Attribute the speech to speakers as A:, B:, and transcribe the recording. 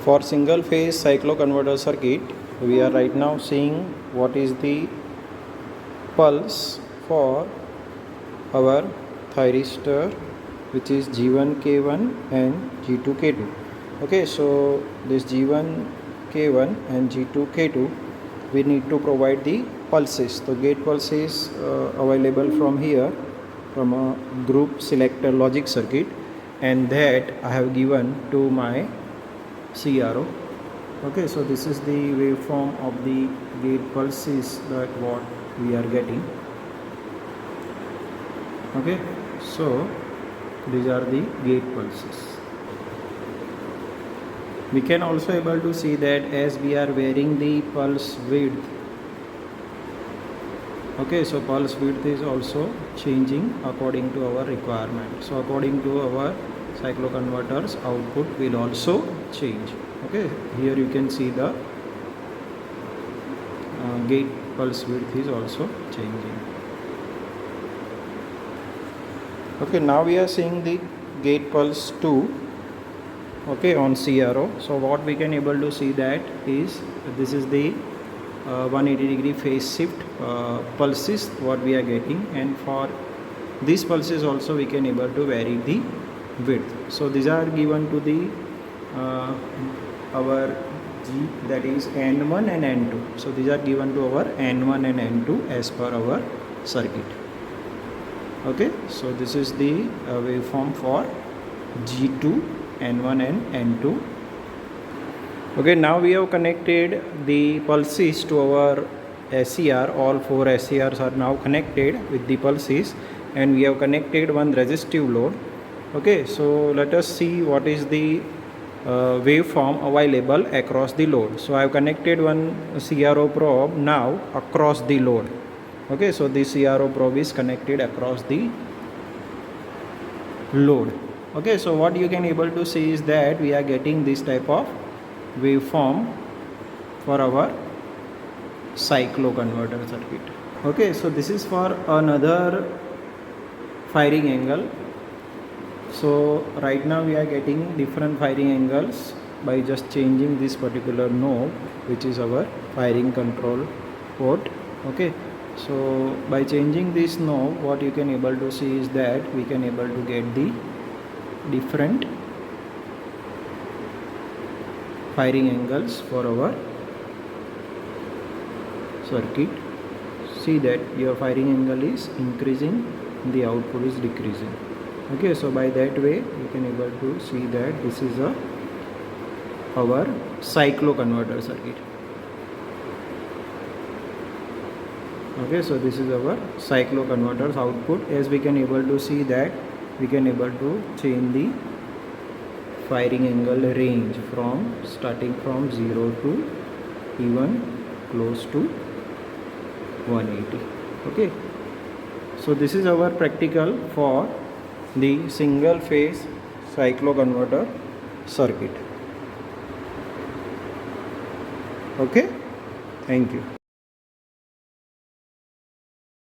A: For single phase cycloconverter circuit, we are right now seeing what is the pulse for our thyristor, which is G1K1 and G2K2. Okay, so this G1K1 and G2K2, we need to provide the pulses. So gate pulses available from here, from a group selector logic circuit, and that I have given to my CRO. Okay, so this is the waveform of the gate pulses that what we are getting. Okay, so these are the gate pulses. We can also able to see that as we are varying the pulse width. Okay, so pulse width is also changing according to our requirement. So according to our cycloconverter's output will also change. Okay, here you can see the gate pulse width is also changing. Okay, now we are seeing the gate pulse 2, okay, on CRO. So what we can able to see that is this is the 180 degree phase shift pulses what we are getting, and for these pulses also we can able to vary the width. So these are given to the our G, that is N1 and N2. So these are given to our N1 and N2 as per our circuit. Okay, so this is the waveform for G2, N1 and N2. Okay, now we have connected the pulses to our SCR. All 4 SCRs are now connected with the pulses, and we have connected one resistive load. Okay, so let us see what is the waveform available across the load. So I have connected one CRO probe now across the load. Okay, so this CRO probe is connected across the load. Okay, so what you can able to see is that we are getting this type of waveform for our cycloconverter circuit. Okay, so this is for another firing angle. So right now we are getting different firing angles by just changing this particular knob, which is our firing control port. Okay, so by changing this knob, what you can able to see is that we can able to get the different firing angles for our circuit. See that your firing angle is increasing, the output is decreasing. Okay, so by that way you can able to see that this is our cycloconverter circuit. Okay, so this is our cycloconverter's output. As we can able to see that we can able to change the firing angle range from starting from 0 to even close to 180. Okay, so this is our practical for the single phase cycloconverter circuit. Okay, thank you.